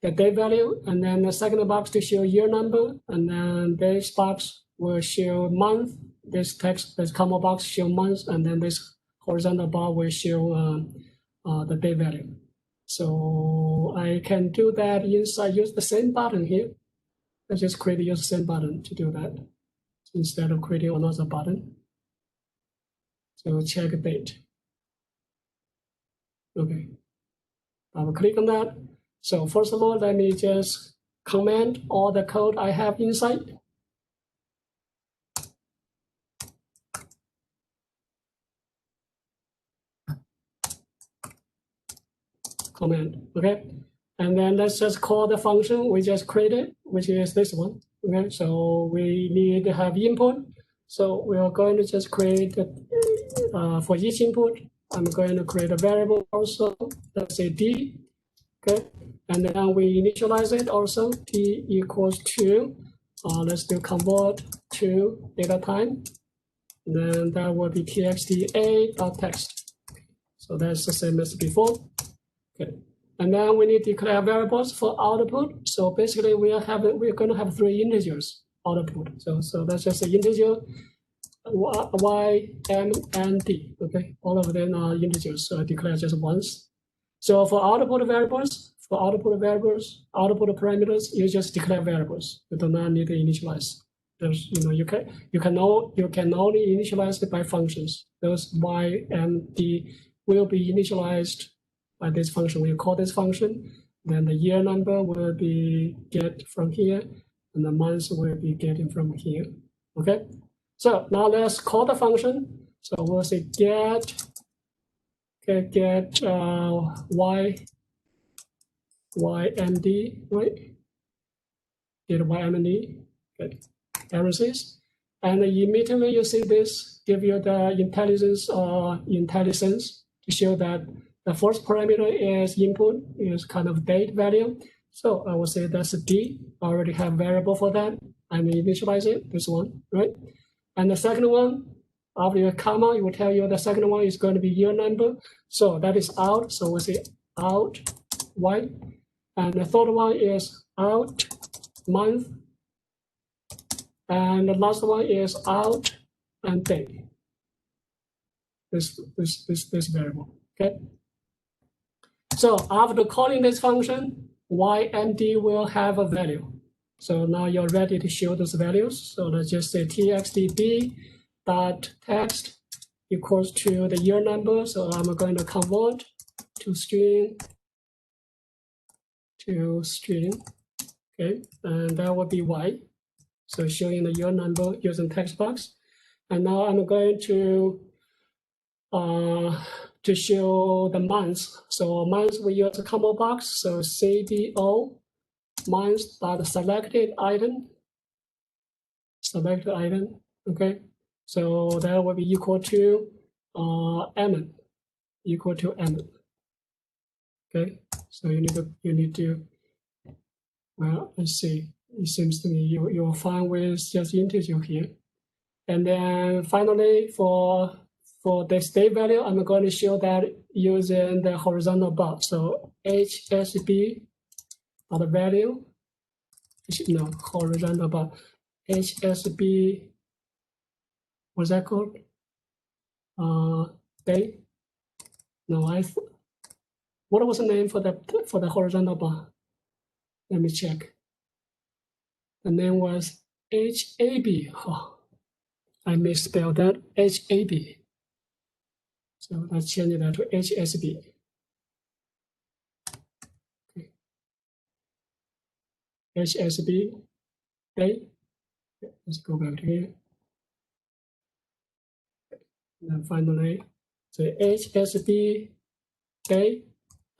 the day value, and then the second box to show year number, and then this box will show month, this text, this comma box show months, and then this horizontal bar will show the day value. So I can do that inside, use the same button here. Let's just use the same button to do that instead of creating another button. So check date. Okay, I will click on that. So first of all, let me just comment all the code I have inside. Comment, okay? And then let's just call the function we just created, which is this one, okay? So we need to have input. So we are going to just create, for each input, I'm going to create a variable also, let's say D, okay? And then we initialize it also, T equals to, let's do convert to data time. Then that will be txt_a.text. So that's the same as before. Okay. And then we need to declare variables for output. So basically we're going to have 3 integers output. So that's just an integer, y, m, and d. Okay, all of them are integers. So I declare just once. So for output variables, output parameters, you just declare variables. You do not need to initialize. There's, you can only initialize it by functions. Those y and d will be initialized by this function. We call this function. Then the year number will be get from here, and the months will be getting from here. Okay. So now let's call the function. So we'll say get ymd, right? Get ymd, good. Parentheses. And immediately you see this, give you the intelligence to show that the first parameter is input, is kind of date value. So I will say that's a D. I already have variable for that. I may initialize it, this one, right? And the second one, after your comma, it will tell you the second one is going to be year number. So that is out. So we'll say out Y. And the third one is out month. And the last one is out and day. This variable. Okay. So after calling this function, y and d will have a value. So now you're ready to show those values. So let's just say txtb.text equals to the year number. So I'm going to convert to string okay, and that will be y. So showing the year number using text box. And now I'm going to to show the months. So months we use a combo box. So CBO months dot selected item. Okay. So that will be equal to M equal to M. Okay. So you need to well, let's see. It seems to me you're fine with just integer here. And then finally for the state value, I'm going to show that using the horizontal bar. So HSB are the value, no, horizontal bar. HSB, what's that called? Day? No, what was the name for the horizontal bar? Let me check. The name was HAB. Oh, I misspelled that, HAB. So let's change that to HSB. Okay. HSB, day. Let's go back to here. And then finally, so HSB day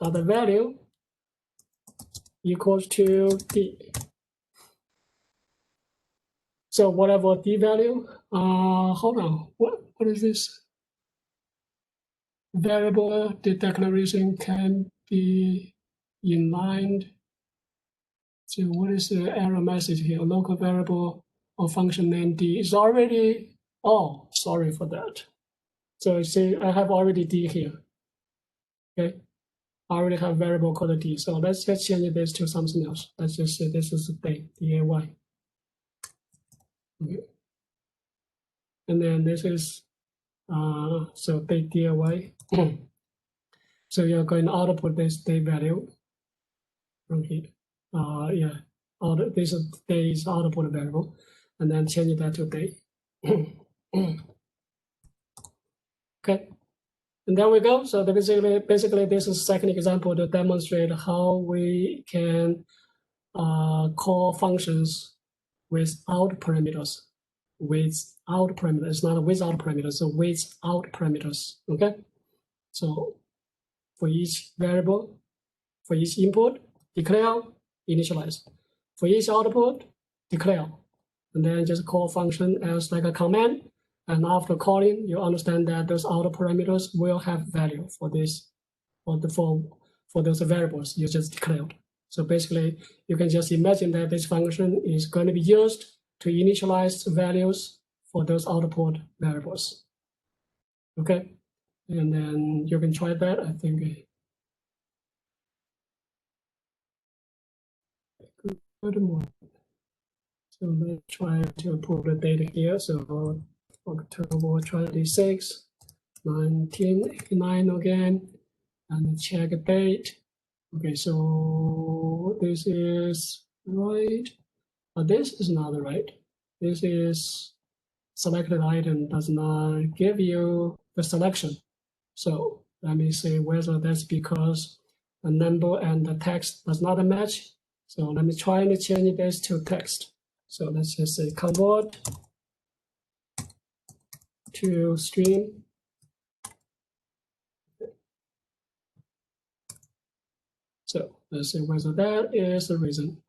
dot value equals to D. So whatever D value, hold on, what is this? Variable, the declaration can be inlined. So what is the error message here? Local variable or function name D is already, oh, sorry for that. So see, I have already D here, okay? I already have variable called D. So let's just change this to something else. Let's just say this is day, D-A-Y. Okay. And then this is, so day, D-A-Y. So you're going to output this day value from here. Yeah, this is day is output variable, and then change that to day. Okay. And there we go. So basically, this is the second example to demonstrate how we can call functions without parameters. Without parameters, it's not without parameters, so without parameters. Okay. So for each variable, for each input, declare, initialize. For each output, declare, and then just call function as like a command. And after calling, you understand that those outer parameters will have value for this, for those variables you just declared. So basically, you can just imagine that this function is going to be used to initialize values for those output variables. Okay, and then you can try that. I think. Furthermore, so let's try to put the data here. So October 26, 1989 again, and check the date. Okay, so this is right, but this is not right. This is selected item does not give you the selection. So let me see whether that's because the number and the text does not match. So let me try to change this to text. So let's just say convert to string. So let's see whether that is the reason.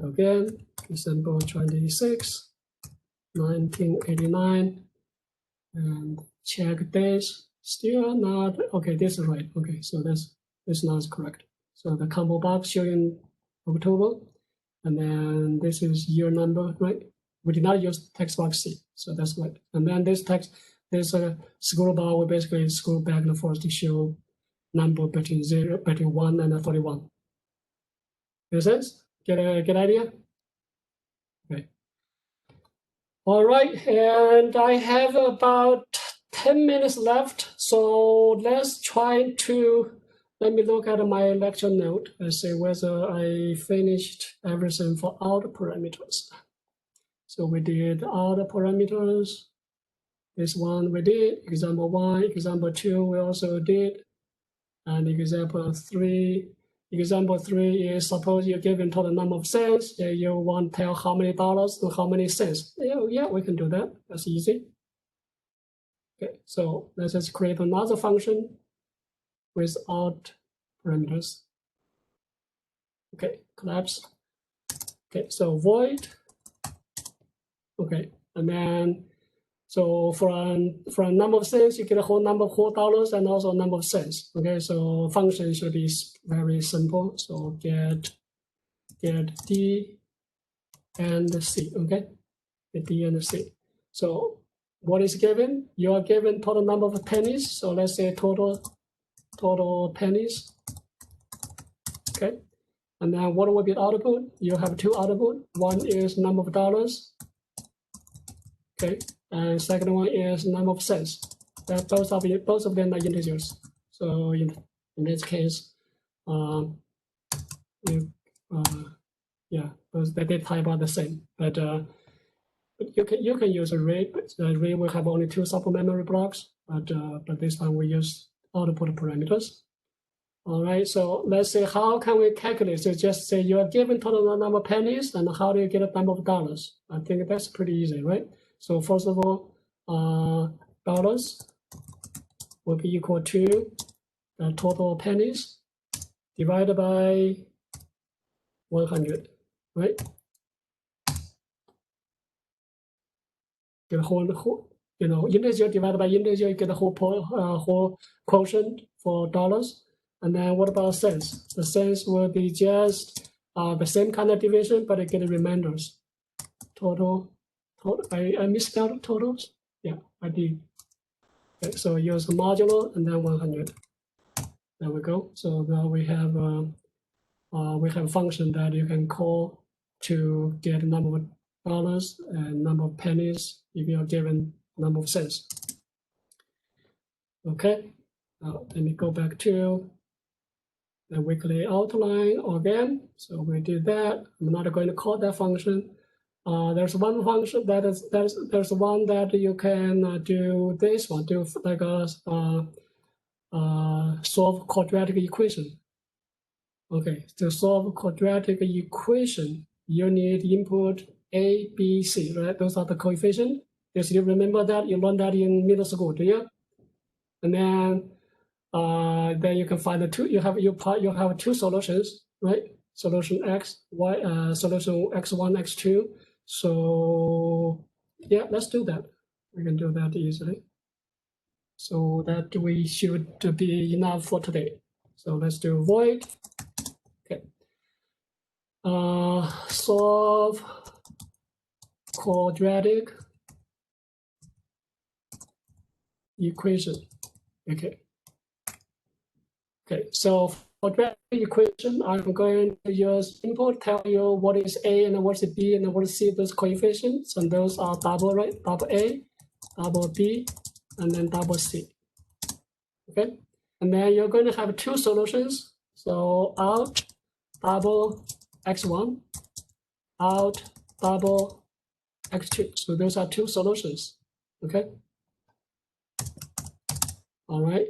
Again, December 26, 1989, and check this. Still not okay. This is right. Okay, so this not correct. So the combo box showing October, and then this is year number, right? We did not use text box C, so that's right. And then this scroll bar will basically scroll back and forth to show number between 1 and 41. Make sense? Get idea? Okay. All right, and I have about 10 minutes left, so let's try to, let me look at my lecture note and see whether I finished everything for outer parameters. So we did outer parameters. This one we did, example 1, example 2 we also did, and example 3, Example 3 is suppose you're given total number of cents, you want to tell how many dollars and how many cents. Yeah, we can do that. That's easy. Okay, so let's just create another function without parameters. Okay, collapse. Okay, so void. Okay, and then so for a number of cents, you get a whole number of whole dollars and also a number of cents. Okay, so function should be very simple. So get D and C. Okay, get D and C. So what is given? You are given total number of pennies. So let's say total pennies. Okay, and then what will be the output? You have two output. One is number of dollars. Okay, and second one is number of cents. That both of them are integers. So in this case, yeah, those the data type are the same. But you can use array. Array will have only two supplementary blocks. But this time we use output parameters. All right, so let's say how can we calculate? So just say you are given total number of pennies, and how do you get a number of dollars? I think that's pretty easy, right? So first of all, dollars will be equal to the total pennies divided by 100, right? Get a whole, integer divided by integer, you get a whole quotient for dollars. And then what about cents? The cents will be just the same kind of division, but I get the remainders. Total. I misspelled totals. Yeah, I did. Okay, so use the modulo and then 100. There we go. So now we have a function that you can call to get a number of dollars and number of pennies if you are given a number of cents. Okay, now let me go back to the weekly outline again. So we did that. I'm not going to call that function. There's one function there's one that you can do this one, do like a solve quadratic equation. Okay, to solve quadratic equation, you need input A, B, C, right? Those are the coefficients. Yes, you remember that? You learned that in middle school, do you? And then you can find the two. You have two solutions, right? Solution X, Y, solution X1, X2. So yeah, let's do that. We can do that easily. So that we should be enough for today. So let's do void. Okay. Solve quadratic equation. Okay. Okay, so for quadratic equation, I'm going to use input, tell you what is A and what is B and what is C, those coefficients, and those are double, right? Double A, double B, and then double C. Okay, and then you're going to have two solutions. So out double X1, out double X2. So those are two solutions. Okay. All right.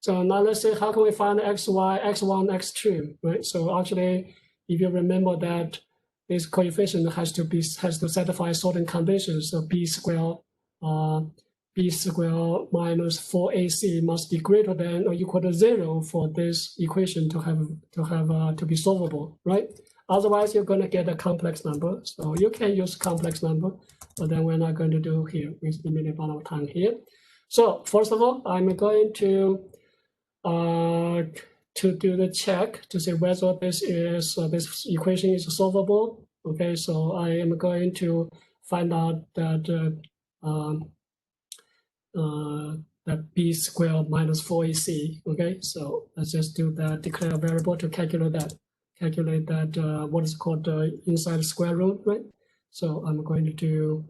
So now let's say how can we find xy, x1, x2, right? So actually, if you remember that this coefficient has to satisfy certain conditions. So b squared minus 4ac must be greater than or equal to 0 for this equation to be solvable, right? Otherwise, you're going to get a complex number. So you can use complex number, but then we're not going to do here with limited amount of time here. So first of all, I'm going to do the check to see whether this equation is solvable. Okay, so I am going to find out that that b squared minus 4ac. Okay, so let's just do that. Declare a variable to calculate that. What is called the inside square root, right? So I'm going to do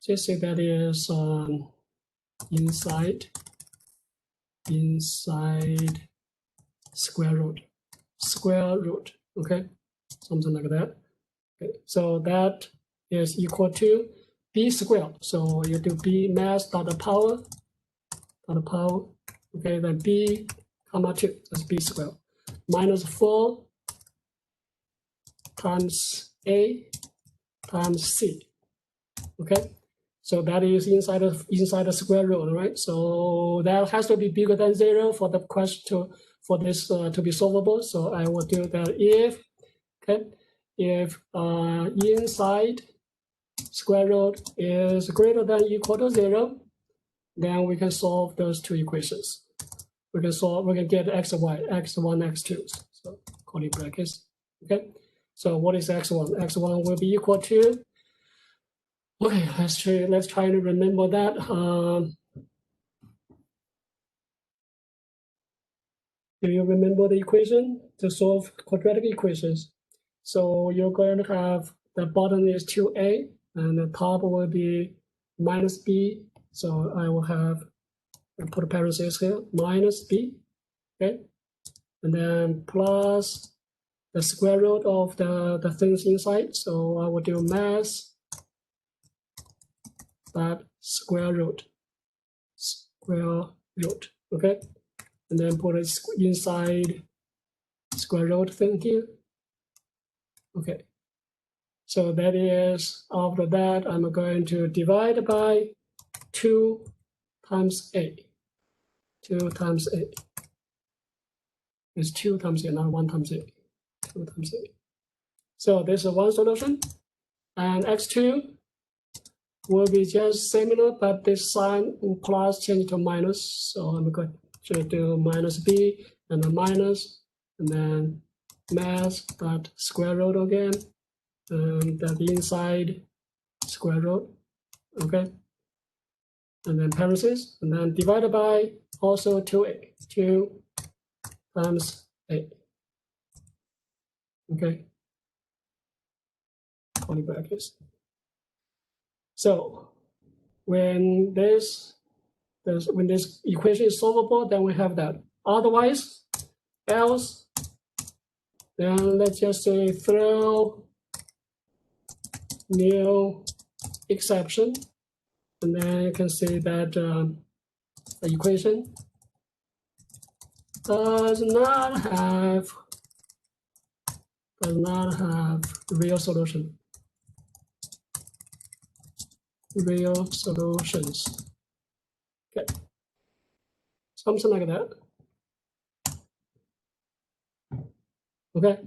just say that is inside square root, okay, something like that. Okay, so that is equal to b squared. So you do b mass dot the power, okay, then b comma 2, that's b squared. minus 4 times A times C. Okay, so that is inside the square root, right? So that has to be bigger than 0 for the question for this to be solvable. So I will do that if inside square root is greater than or equal to 0, then we can solve those two equations. We can get x and y, x1, x2. So curly brackets. Okay. So what is x1? X1 will be equal to. Okay, let's try to remember that. Do you remember the equation to solve quadratic equations? So you're going to have the bottom is 2a and the top will be minus b. So I will have, I'll put parentheses here, minus b, okay? And then plus the square root of the things inside. So I will do mass that square root, okay? And then put it inside square root thing here. Okay. So that is, after that, I'm going to divide by 2 times a. 2 times a. It's 2 times a, not 1 times a. 2 times a. So this is one solution. And x2 will be just similar, but this sign plus change to minus. So I'm going to do minus b and a minus, and then mass that square root again, and that inside square root, okay? And then parentheses, and then divided by also 2a, 2 times a, okay? Curly brackets. So when this equation is solvable, then we have that. Otherwise, else, then let's just say throw new exception, and then you can see that the equation does not have real solution. Real solutions. Okay, something like that. Okay,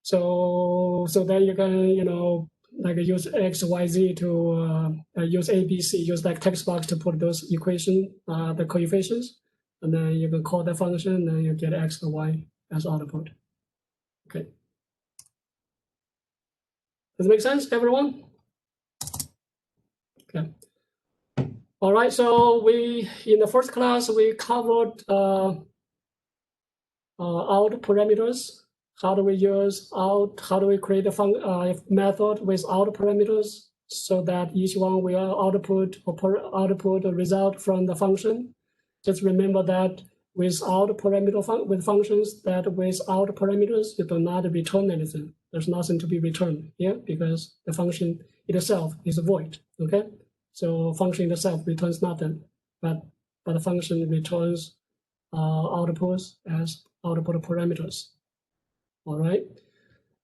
so then you can like use x, y, z to use a, b, c, use like text box to put those equation the coefficients, and then you can call the function, and then you get x and y as output. Okay, does it make sense, everyone? Okay. All right, so in the first class, we covered out parameters. How do we use out? How do we create a method with out parameters so that each one will output a result from the function? Just remember that without functions, that without parameters, you do not return anything. There's nothing to be returned here because the function itself is void. Okay. So function itself returns nothing, but the function returns outputs as output parameters. All right,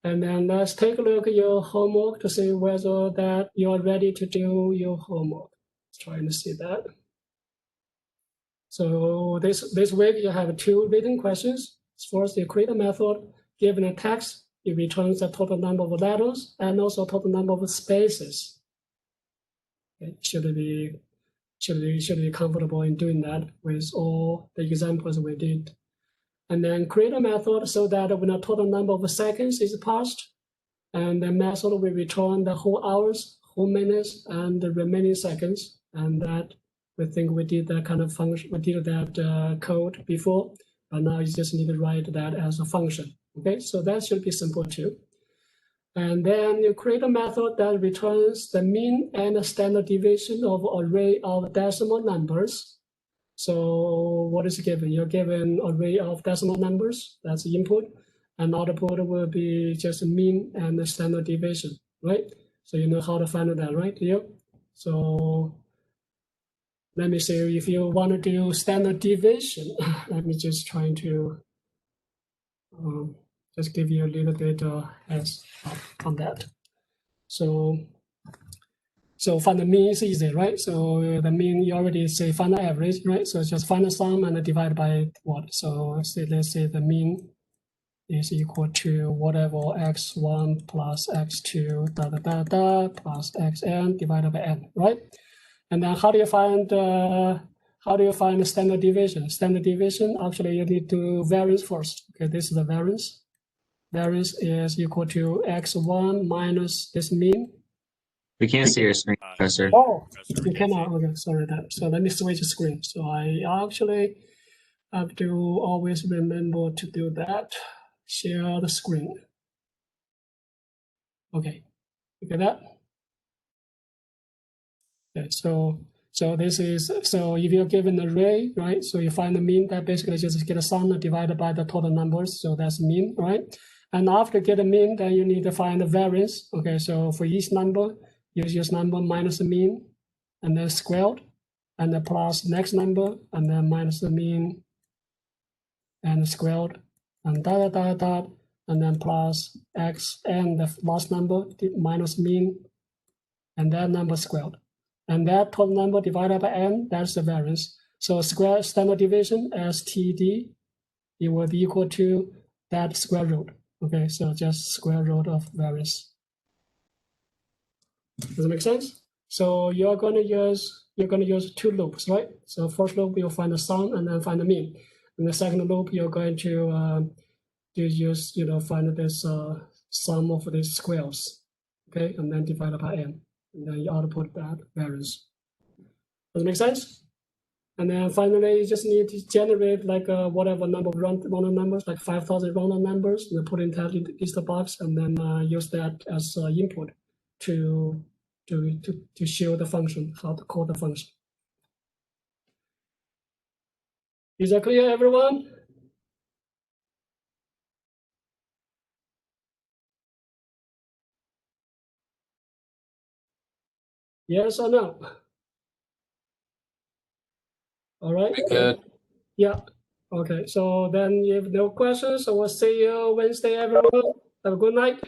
and then let's take a look at your homework to see whether that you are ready to do your homework. Let's try and see that. So this week you have 2 written questions. First, you create a method. Given a text, it returns the total number of letters and also total number of spaces. Okay. Should be comfortable in doing that with all the examples we did. And then create a method so that when a total number of seconds is passed, and the method will return the whole hours, whole minutes, and the remaining seconds. And that we think we did that kind of function, we did that code before, but now you just need to write that as a function. Okay, so that should be simple too. And then you create a method that returns the mean and the standard deviation of an array of decimal numbers. So what is given? You're given an array of decimal numbers, that's the input, and output will be just mean and the standard deviation, right? So you know how to find that, right? Yeah. So let me see if you want to do standard deviation. Let me just try to Just give you a little bit heads up on that. So find the mean is easy, right? So the mean you already say find the average, right? So just find the sum and divide by what? So let's say the mean is equal to whatever x1 plus x2 plus xn divided by n, right? And then how do you find the standard deviation? Standard deviation, actually you need to do variance first. Okay, this is the variance. Variance is equal to x1 minus this mean. We can't see your screen, Professor. Oh, you cannot. Okay, sorry that. So let me switch the screen. So I actually have to always remember to do that. Share the screen. Okay, you get that? Okay, so this is, so if you're given an array, right? So you find the mean, that basically just get a sum divided by the total numbers. So that's mean, right? And after get a mean, then you need to find the variance. Okay, so for each number, use this number minus the mean, and then squared, and then plus next number, and then minus the mean, and squared, and dot, dot, dot, and then plus x, and the last number minus mean, and that number squared. And that total number divided by n, that's the variance. So square standard deviation, STD, it will be equal to that square root. Okay, so just square root of variance. Does it make sense? So you're gonna use two loops, right? So first loop you'll find the sum and then find the mean. In the second loop you're going to use find this sum of these squares, okay, and then divide by n, and then you output that variance. Does it make sense? And then finally, you just need to generate like whatever number of random numbers, like 5,000 random numbers, and put in that list box, and then use that as input to show the function, how to call the function. Is that clear, everyone? Yes or no? All right. Good. Yeah. Okay. So then, if no questions, I will see you Wednesday, everyone. Have a good night.